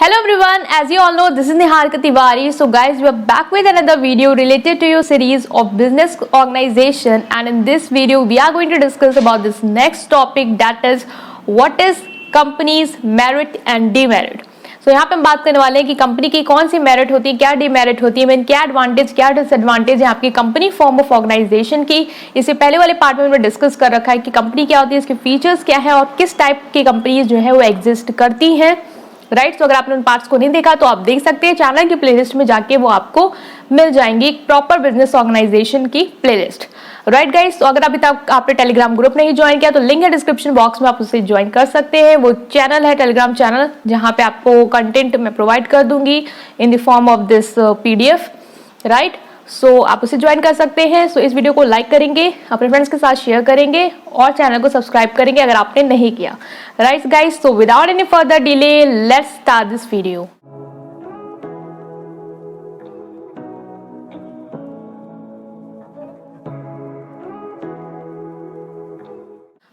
Hello everyone, as you all know, this is Niharika Tiwari. So guys, we are back with another video related to your series of business organization, and in this video we are going to discuss about this next topic, that is what is company's merit and demerit. तो यहाँ पे हम बात करने वाले हैं कि company की कौन सी मेरिट होती है, क्या डिमेरिट होती है, क्या एडवांटेज क्या डिसएडवांटेज है आपकी कंपनी फॉर्म ऑफ ऑर्गेनाइजेशन की। इससे पहले वाले पार्ट में हमने डिस्कस कर रखा है कि कंपनी क्या होती है, इसके फीचर्स क्या है और किस टाइप की कंपनीज जो है वो एग्जिस्ट करती हैं, राइट। तो अगर आपने उन पार्ट्स को नहीं देखा तो आप देख सकते हैं चैनल की प्लेलिस्ट में जाके, वो आपको मिल जाएंगी प्रॉपर बिजनेस ऑर्गेनाइजेशन की प्लेलिस्ट, राइट गाइस। तो अगर अभी तक आपने टेलीग्राम ग्रुप नहीं ज्वाइन किया तो लिंक है डिस्क्रिप्शन बॉक्स में, आप उसे ज्वाइन कर सकते हैं। वो चैनल है टेलीग्राम चैनल, जहां पे आपको कंटेंट मैं प्रोवाइड कर दूंगी in the form of this PDF, right. So आप उसे ज्वाइन कर सकते हैं। सो इस वीडियो को लाइक करेंगे, अपने फ्रेंड्स के साथ शेयर करेंगे और चैनल को सब्सक्राइब करेंगे अगर आपने नहीं किया, right guys. So without any further delay let's start this video.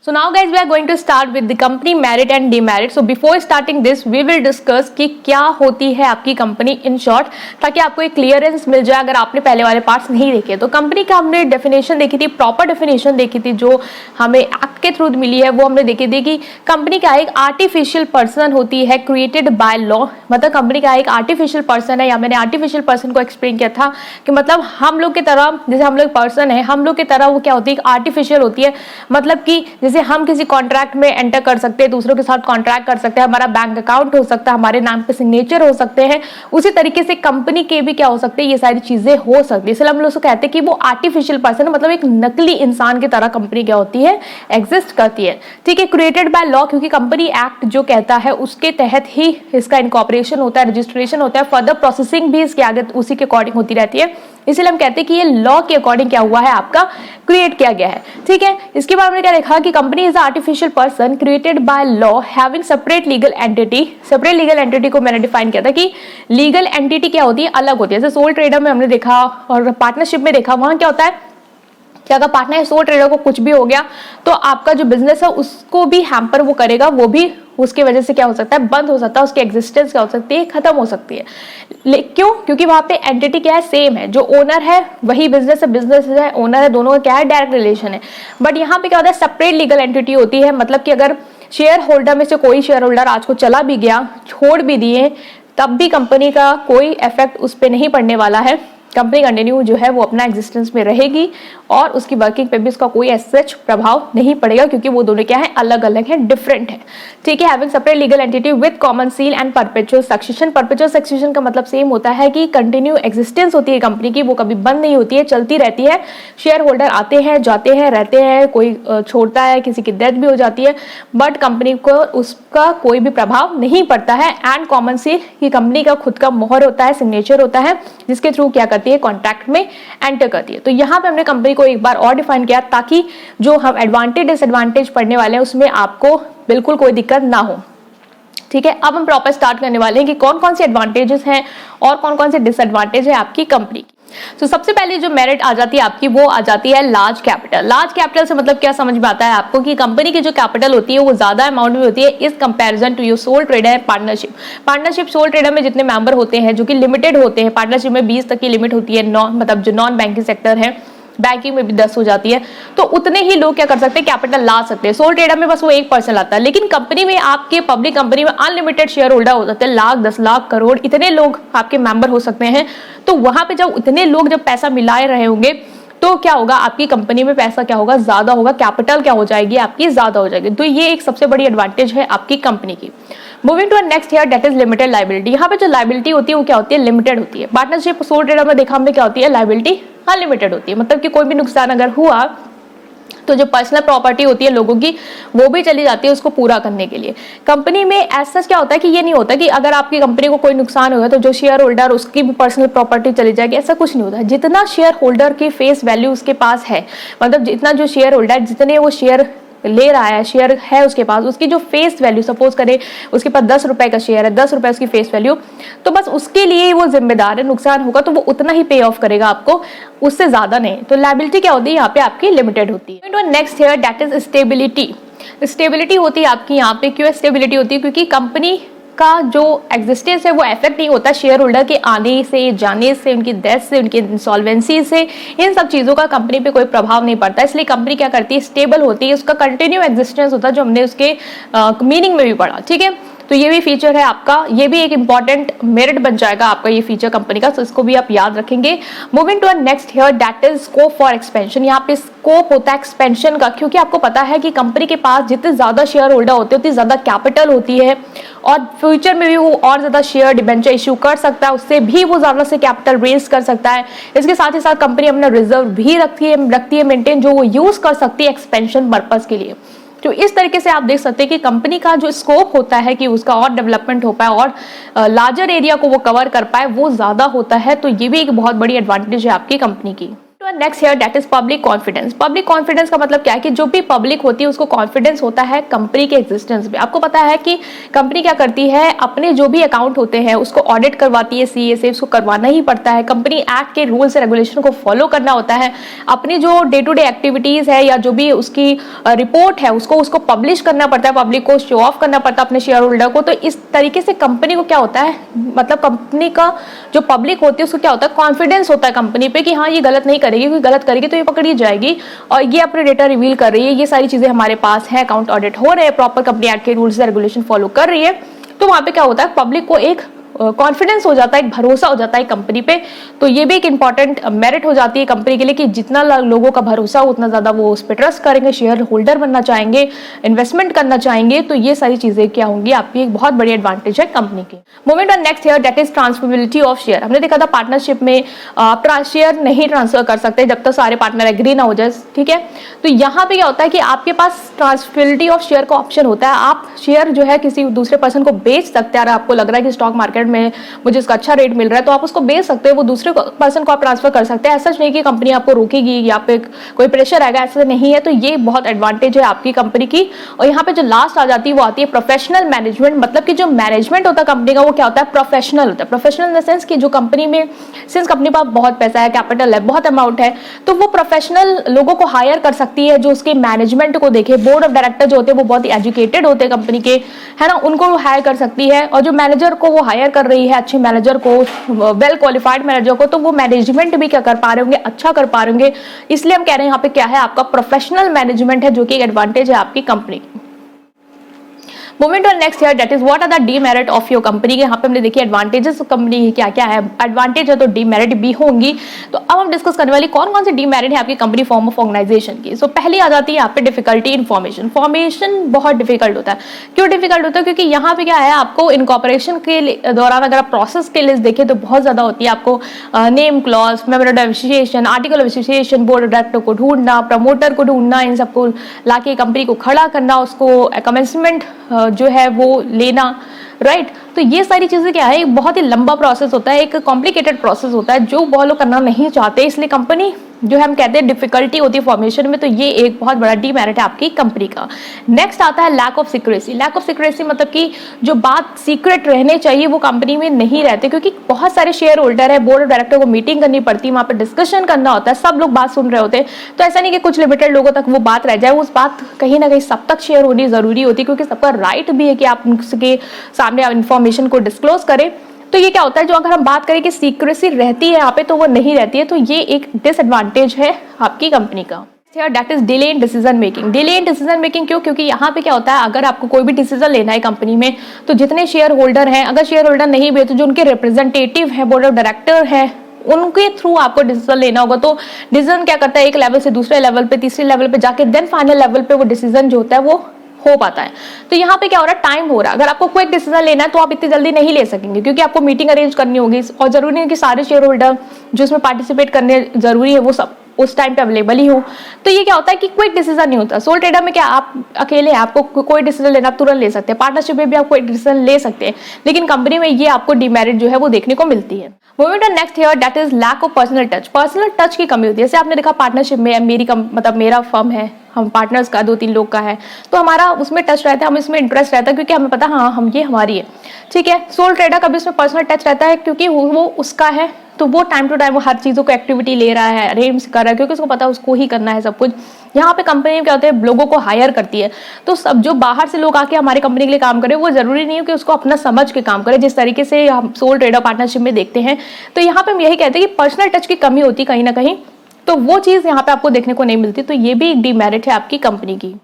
So now guys, we are going to start with the company merit and demerit. So before starting this, we will discuss कि क्या होती है आपकी company in short, ताकि आपको एक clearance मिल जाए अगर आपने पहले वाले पार्ट्स नहीं देखे। तो कंपनी का हमने डेफिनेशन देखी थी, प्रॉपर डेफिनेशन देखी थी जो हमें एक्ट के थ्रू मिली है, वो हमने देखी थी कि कंपनी का एक आर्टिफिशियल पर्सन होती है क्रिएटेड बाय लॉ। मतलब कंपनी का एक आर्टिफिशियल पर्सन है, या मैंने आर्टिफिशियल पर्सन को एक्सप्लेन किया था कि मतलब हम लोग की तरह, जैसे हम लोग पर्सन है, हम लोग की तरह वो क्या होती है, आर्टिफिशियल होती है। मतलब कि जैसे हम किसी कॉन्ट्रैक्ट में एंटर कर सकते हैं, दूसरों के साथ कॉन्ट्रैक्ट कर सकते हैं, हमारा बैंक अकाउंट हो सकता है, हमारे नाम पे सिग्नेचर हो सकते हैं, उसी तरीके से कंपनी के भी क्या हो सकते हैं, ये सारी चीजें हो सकती है। इसलिए हम लोग उसको कहते हैं कि वो आर्टिफिशियल पर्सन है, मतलब एक नकली इंसान की तरह कंपनी क्या होती है, एग्जिस्ट करती है, ठीक है। क्रिएटेड बाय लॉ, क्योंकि कंपनी एक्ट जो कहता है उसके तहत ही इसका इनकॉर्पोरेशन होता है, रजिस्ट्रेशन होता है, फर्दर प्रोसेसिंग भी इसके आगे उसी के अकॉर्डिंग होती रहती है। इसलिए हम कहते हैं कि ये लॉ के अकॉर्डिंग क्या हुआ है, आपका क्रिएट किया गया है, ठीक है। इसके बाद हमने क्या देखा कि company is artificial person created by law having separate legal entity. Separate legal entity को मैंने डिफाइन किया था कि लीगल एंटिटी क्या होती है, अलग होती है। जैसे सोल ट्रेडर में हमने देखा और पार्टनरशिप में देखा, वहां क्या होता है कि अगर पार्टनर है, सोल ट्रेडर को कुछ भी हो गया तो आपका जो बिजनेस है उसको भी हैम्पर वो करेगा, वो भी उसकी वजह से क्या हो सकता है, बंद हो सकता है, उसकी एग्जिस्टेंस क्या हो सकती है, खत्म हो सकती है। क्यों? क्योंकि वहां पे एंटिटी क्या है, सेम है, जो ओनर है वही बिजनेस है, ओनर है, दोनों का क्या है, डायरेक्ट रिलेशन है। बट यहाँ पे क्या होता है, सेपरेट लीगल एंटिटी होती है। मतलब कि अगर शेयर होल्डर में से कोई शेयर होल्डर आज को चला भी गया, छोड़ भी दिए, तब भी कंपनी का कोई इफेक्ट उस पर नहीं पड़ने वाला है। कंपनी कंटिन्यू जो है वो अपना एग्जिस्टेंस में रहेगी और उसकी वर्किंग पे भी उसका कोई सच प्रभाव नहीं पड़ेगा, क्योंकि वो दोनों क्या है, अलग अलग है, डिफरेंट है, ठीक है। Having separate legal entity with common seal and perpetual succession. Perpetual succession का मतलब सेम होता है कि कंटिन्यू एग्जिस्टेंस होती है कंपनी की, वो कभी बंद नहीं होती है, चलती रहती है। शेयर होल्डर आते हैं, जाते हैं, रहते हैं, कोई छोड़ता है, किसी की डेथ भी हो जाती है, बट कंपनी को उसका कोई भी प्रभाव नहीं पड़ता है। एंड कॉमन सील, की कंपनी का खुद का मोहर होता है, सिग्नेचर होता है, जिसके थ्रू क्या करती है, कॉन्ट्रैक्ट में एंटर करती है। तो यहाँ पे हमने कंपनी को एक बार और डिफाइन किया, ताकि जो हम एडवांटेज डिसएडवांटेज पढ़ने वाले हैं उसमें आपको बिल्कुल कोई दिक्कत ना हो, ठीक है। अब हम प्रॉपर स्टार्ट करने वाले हैं कि कौन कौन से एडवांटेजेस हैं और कौन कौन से डिसएडवांटेज है आपकी कंपनी की। तो सबसे पहले जो मेरिट आ जाती है आपकी, वो आ जाती है लार्ज कैपिटल। लार्ज कैपिटल से मतलब क्या समझ में आता है आपको कि कंपनी की जो कैपिटल होती है वो ज्यादा अमाउंट में होती है इस comparison to your sole trader partnership. Partnership sole trader में जितने मेंबर होते हैं जो कि लिमिटेड होते हैं, पार्टनरशिप में 20 तक की लिमिट होती है, मतलब जो नॉन बैंकिंग सेक्टर है, बैंकिंग में भी 10 हो जाती है, तो उतने ही लोग क्या कर सकते हैं, कैपिटल ला सकते हैं। सोल ट्रेडर में बस वो 1% आता है, लेकिन कंपनी में, आपके पब्लिक कंपनी में अनलिमिटेड शेयर होल्डर हो सकते हैं, लाख, 10 लाख, करोड़, इतने लोग आपके मेंबर हो सकते हैं। तो वहां पे जब इतने लोग जब पैसा मिलाए रहे होंगे तो क्या होगा, आपकी कंपनी में पैसा क्या होगा, ज्यादा होगा, कैपिटल क्या हो जाएगी, आपकी ज्यादा हो जाएगी। तो ये एक सबसे बड़ी एडवांटेज है आपकी कंपनी की। Moving to next here, that is limited liability. यहाँ पे जो लायबिलिटी होती है वो क्या होती है, लिमिटेड होती है। पार्टनरशिप सोल ट्रेडर में देखा हमने क्या होती है, लायबिलिटी अनलिमिटेड होती है। मतलब कि कोई भी नुकसान अगर हुआ तो जो पर्सनल प्रॉपर्टी होती है लोगों की, वो भी चली जाती है उसको पूरा करने के लिए। कंपनी में ऐसा क्या होता है कि ये नहीं होता कि अगर आपकी कंपनी को कोई नुकसान होगा तो जो शेयर होल्डर उसकी भी पर्सनल प्रॉपर्टी चली जाएगी, ऐसा कुछ नहीं होता है। जितना शेयर होल्डर की फेस वैल्यू उसके पास है, मतलब जितना जो शेयर होल्डर, जितने वो शेयर ले रहा है, शेयर है उसके पास, उसकी जो फेस वैल्यू, सपोज करे उसके पास 10 रुपए का शेयर है, 10 रुपए उसकी फेस वैल्यू, तो बस उसके लिए वो जिम्मेदार है। नुकसान होगा तो वो उतना ही पे ऑफ करेगा आपको, उससे ज्यादा नहीं। तो लायबिलिटी क्या होती है, यहाँ पे आपकी लिमिटेड होती है। Next here, that is stability. Stability होती है आपकी यहाँ पे, क्यों स्टेबिलिटी होती है, क्योंकि कंपनी का जो एग्जिस्टेंस है वो इफेक्ट नहीं होता शेयर होल्डर के आने से, जाने से, उनकी डेथ से, उनकी इंसॉल्वेंसी से, इन सब चीज़ों का कंपनी पे कोई प्रभाव नहीं पड़ता। इसलिए कंपनी क्या करती है, स्टेबल होती है, उसका कंटिन्यू एग्जिस्टेंस होता है, जो हमने उसके मीनिंग में भी पढ़ा। ठीक है, तो ये भी फीचर है आपका, ये भी एक इंपॉर्टेंट मेरिट बन जाएगा आपका ये फीचर कंपनी का, तो इसको भी आप याद रखेंगे। Moving to next here, that is scope for expansion. यहाँ पे स्कोप होता है एक्सपेंशन का, क्योंकि आपको पता है कि कंपनी के पास जितने ज्यादा शेयर होल्डर होते हैं उतनी ज्यादा कैपिटल होती है, और फ्यूचर में भी वो और ज्यादा शेयर डिबेंचर इश्यू कर सकता है, उससे भी वो ज्यादा से कैपिटल रेज कर सकता है। इसके साथ ही साथ कंपनी अपना रिजर्व भी रखती है मेंटेन, जो वो यूज कर सकती है एक्सपेंशन पर्पज के लिए। तो इस तरीके से आप देख सकते हैं कि कंपनी का जो स्कोप होता है कि उसका और डेवलपमेंट हो पाए और लार्जर एरिया को वो कवर कर पाए, वो ज्यादा होता है। तो ये भी एक बहुत बड़ी एडवांटेज है आपकी कंपनी की। Next here that is public confidence. Public confidence का मतलब क्या है कि जो भी पब्लिक होती है उसको कॉन्फिडेंस होता है कंपनी के एग्जिस्टेंस में। आपको पता है कि कंपनी क्या करती है, अपने जो भी अकाउंट होते हैं उसको ऑडिट करवाती है सीए से, उसको करवाना ही पड़ता है। कंपनी एक्ट के रूल्स रेगुलेशन को फॉलो करना होता है। अपनी जो डे टू डे एक्टिविटीज है या जो भी उसकी रिपोर्ट है उसको पब्लिश करना पड़ता है, पब्लिक को शो ऑफ करना पड़ता है अपने शेयर होल्डर को। तो इस तरीके से कंपनी को क्या होता है, मतलब कंपनी का जो पब्लिक होती है उसको क्या होता है, कॉन्फिडेंस होता है कंपनी पे कि हाँ ये गलत नहीं करेगी, कोई गलत करेगी तो ये पकड़ी जाएगी, और ये अपने डेटा रिवील कर रही है, ये सारी चीजें हमारे पास है, अकाउंट ऑडिट हो रहे हैं, प्रॉपर कंपनी एक्ट के रूल्स रेगुलेशन फॉलो कर रही है। तो वहां पे क्या होता है, पब्लिक को एक कॉन्फिडेंस हो जाता है, एक भरोसा हो जाता है कंपनी पे। तो ये भी एक इंपॉर्टेंट मेरिट हो जाती है कंपनी के लिए कि जितना लोगों का भरोसा हो उतना ज्यादा वो उस पर ट्रस्ट करेंगे, शेयर होल्डर बनना चाहेंगे, इन्वेस्टमेंट करना चाहेंगे। तो ये सारी चीजें क्या होंगी, आपकी एक बहुत बड़ी एडवांटेज है कंपनी की। Moving on next here that is transferability of share. हमने देखा था पार्टनरशिप में आप शेयर नहीं ट्रांसफर कर सकते जब तक सारे पार्टनर एग्री ना हो जाए। ठीक है, तो यहाँ पे क्या होता है कि आपके पास ट्रांसफरेबिलिटी ऑफ शेयर का ऑप्शन होता है। आप शेयर जो है किसी दूसरे पर्सन को बेच सकते हैं। अगर आपको लग रहा है कि स्टॉक मार्केट में मुझे इसका अच्छा रेट मिल रहा है तो आप उसको बेच सकते हैं, वो दूसरे पर्सन को आप ट्रांसफर कर सकते हैं। ऐसा नहीं कि कंपनी आपको रोकेगी या पे कोई प्रेशर आएगा, ऐसा नहीं है। तो ये बहुत एडवांटेज है आपकी कंपनी की। और यहाँ पे जो लास्ट आ जाती है वो आती है प्रोफेशनल मैनेजमेंट। मतलब कि जो मैनेजमेंट होता है कंपनी का वो क्या होता है, प्रोफेशनल होता है। प्रोफेशनल इन द सेंस कि जो कंपनी में सिंस कंपनी के पास बहुत पैसा है, कैपिटल है, बहुत अमाउंट है, तो वो प्रोफेशनल लोगों को हायर कर सकती है जो उसके मैनेजमेंट को देखे। बोर्ड ऑफ डायरेक्टर जो होते हैं वो बहुत ही एजुकेटेड होते हैं कंपनी के, है ना, उनको हायर कर सकती है। और जो मैनेजर को वो हायर कर रही है, अच्छे मैनेजर को, वेल क्वालिफाइड मैनेजर को, तो वो मैनेजमेंट भी क्या कर पा रहे होंगे, अच्छा कर पा रहे होंगे। इसलिए हम कह रहे हैं यहाँ पे क्या है, आपका प्रोफेशनल मैनेजमेंट है, जो कि एक एडवांटेज है आपकी कंपनी की। Moving to next here that is what are the demerit of your company. यहाँ पे हमने देखी एडवांटेजेस कंपनी की क्या क्या है, एडवांटेज है तो डीमेरिट भी होंगी। तो अब हम डिस्कस करने वाली कौन कौन सी डीमेरिट है आपकी कंपनी फॉर्म ऑफ ऑर्गेनाइजेशन की। सो पहली आ जाती है यहाँ पे डिफिकल्टी इन फॉर्मेशन बहुत डिफिकल्ट होता है। क्यों डिफिकल्ट होता है, क्योंकि यहाँ पे क्या है, आपको इनकॉर्पोरेशन के दौरान अगर आप प्रोसेस के लिस्ट देखें तो बहुत ज्यादा होती है। आपको name clause, memorandum of association, article of association, board of director को ढूंढना, प्रमोटर को ढूंढना, इन सबको लाके कंपनी को खड़ा करना, उसको कमेंसमेंट जो है वो लेना, राइट। तो ये सारी चीजें क्या है, एक बहुत ही लंबा प्रोसेस होता है, एक कॉम्प्लिकेटेड प्रोसेस होता है जो बहुत लोग करना नहीं चाहते। इसलिए कंपनी जो है हम कहते हैं डिफिकल्टी होती है फॉर्मेशन में। तो ये एक बहुत बड़ा डीमेरिट है आपकी कंपनी का। नेक्स्ट आता है lack of secrecy. Lack of secrecy मतलब कि जो बात सीक्रेट रहने चाहिए वो कंपनी में नहीं रहते, क्योंकि बहुत सारे शेयर होल्डर है, बोर्ड ऑफ डायरेक्टर को मीटिंग करनी पड़ती है, वहां पर डिस्कशन करना होता है, सब लोग बात सुन रहे होते हैं। तो ऐसा नहीं कि कुछ लिमिटेड लोगों तक वो बात रह जाए, उस बात कहीं ना कहीं सब तक शेयर होनी जरूरी होती है, क्योंकि सबका राइट भी है कि आप उनके सामने इंफॉर्मेशन को डिस्क्लोज करें। तो ये क्या होता है, जो अगर हम बात करें कि सीक्रेसी रहती है यहाँ पे तो वो नहीं रहती है। तो ये एक डिसएडवांटेज है आपकी कंपनी का। That is delay in decision making. Delay in decision making क्यों, क्योंकि यहाँ पे क्या होता है, अगर आपको कोई भी डिसीजन लेना है कंपनी में तो जितने शेयर होल्डर हैं, अगर शेयर होल्डर नहीं भी है तो जो उनके रिप्रेजेंटेटिव है, बोर्ड ऑफ डायरेक्टर है, उनके थ्रू आपको डिसीजन लेना होगा। तो डिसीजन क्या करता है, एक लेवल से दूसरे लेवल पे, तीसरे लेवल पे जाके देन फाइनल लेवल पे वो डिसीजन जो होता है वो हो पाता है। तो यहाँ पे क्या हो रहा है, टाइम हो रहा है। अगर आपको क्विक डिसीजन लेना है तो आप इतनी जल्दी नहीं ले सकेंगे, क्योंकि आपको मीटिंग अरेंज करनी होगी और जरूरी नहीं कि सारे शेयर होल्डर जो इसमें पार्टिसिपेट करने जरूरी है वो सब उस टाइम पे अवेलेबल ही हो। तो ये क्या होता है कि क्विक डिसीजन नहीं होता। सोल ट्रेडर में क्या आप अकेले हैं, आपको कोई डिसीजन लेना आप तुरंत ले सकते हैं, पार्टनरशिप में भी आप कोई डिसीजन ले सकते हैं, लेकिन कंपनी में ये आपको डिमेरिट जो है वो देखने को मिलती है। Moving to next here that is lack of personal touch. Personal touch की कमी होती है। जैसे आपने देखा पार्टनरशिप में मतलब मेरा फर्म है, हम पार्टनर्स का 2-3 लोग का है, तो हमारा उसमें टच रहता है, हम इसमें इंटरेस्ट रहता है, क्योंकि हमें पता हाँ हम ये हमारी है, ठीक है। सोल ट्रेडर का भी उसमें पर्सनल टच रहता है, क्योंकि वो उसका है, तो वो टाइम टू टाइम वो हर चीज़ों को एक्टिविटी ले रहा है, अरेंज कर रहा है, क्योंकि उसको पता है उसको ही करना है सब कुछ। यहाँ पे कंपनी क्या होता है, लोगों को हायर करती है, तो सब जो बाहर से लोग आके हमारी कंपनी के लिए काम करे, वो जरूरी नहीं है कि उसको अपना समझ के काम करे, जिस तरीके से हम सोल ट्रेडर पार्टनरशिप में देखते हैं। तो यहाँ पे हम यही कहते हैं कि पर्सनल टच की कमी होती है कहीं ना कहीं, तो वो चीज यहाँ पे आपको देखने को नहीं मिलती, तो ये भी एक डीमेरिट है आपकी कंपनी की।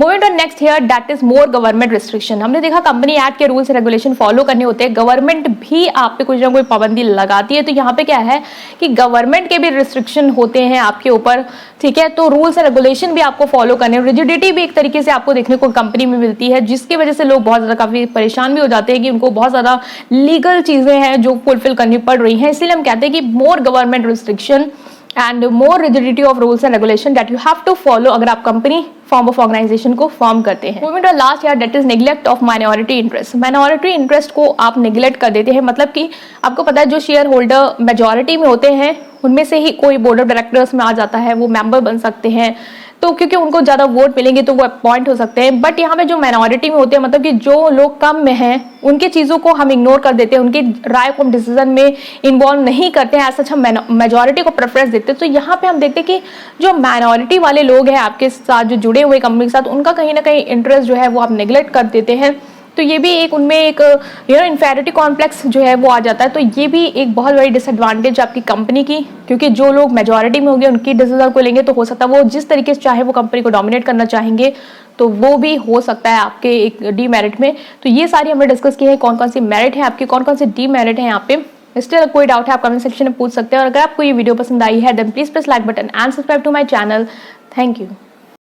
Moving to next here, that is more government restriction. हमने देखा कंपनी एक्ट के रूल्स रेगुलेशन फॉलो करने होते हैं, गवर्नमेंट भी आप पे कुछ ना कोई पाबंदी लगाती है, तो यहाँ पे क्या है कि गवर्नमेंट के भी रिस्ट्रिक्शन होते हैं आपके ऊपर, ठीक है। तो रूल्स एंड रेगुलेशन भी आपको फॉलो करने, रिजिडिटी भी एक तरीके से आपको देखने को कंपनी में मिलती है, जिसकी वजह से लोग बहुत ज्यादा काफी परेशान भी हो जाते हैं कि उनको बहुत ज्यादा लीगल चीजें हैं जो फुलफिल करनी पड़ रही हैं। इसलिए हम कहते हैं कि more government restriction and more rigidity of rules and regulation that you have to follow अगर आप कंपनी फॉर्म ऑफ ऑर्गेनाइजेशन को फॉर्म करते हैं। Moving to last year, that is neglect of minority interest. Minority interest को आप neglect कर देते हैं, मतलब कि आपको पता है जो शेयर होल्डर मेजॉरिटी में होते हैं उनमें से ही कोई बोर्ड ऑफ डायरेक्टर्स में आ जाता है, वो मेंबर बन सकते हैं, तो क्योंकि उनको ज्यादा वोट मिलेंगे तो वो अपॉइंट हो सकते हैं। बट यहाँ पे जो माइनॉरिटी में होते हैं, मतलब कि जो लोग कम में हैं, उनके चीजों को हम इग्नोर कर देते हैं, उनकी राय को हम डिसीजन में इन्वॉल्व नहीं करते हैं, ऐसा हम मेजॉरिटी को प्रेफरेंस देते हैं। तो यहाँ पे हम देखते हैं कि जो माइनॉरिटी वाले लोग हैं आपके साथ जो जुड़े हुए कंपनी के साथ, उनका कहीं ना कहीं इंटरेस्ट जो है वो आप नेग्लेक्ट कर देते हैं, तो ये भी एक उनमें एक इन्फेरिटी कॉम्प्लेक्स जो है वो आ जाता है। तो ये भी एक बहुत बड़ी डिसएडवांटेज आपकी कंपनी की, क्योंकि जो लोग मेजॉरिटी में होंगे उनकी डिसीजन को लेंगे, तो हो सकता है वो जिस तरीके से चाहे वो कंपनी को डोमिनेट करना चाहेंगे, तो वो भी हो सकता है आपके एक डीमेरिट में। तो ये सारी हमने डिस्कस की है, कौन कौन सी मेरिट है आपकी, कौन कौन सी डीमेरिट है यहाँ पे। स्टिल कोई डाउट है आप कमेंट सेक्शन में पूछ सकते हैं, और अगर आपको ये वीडियो पसंद आई है then please press like button and subscribe to my channel. Thank you.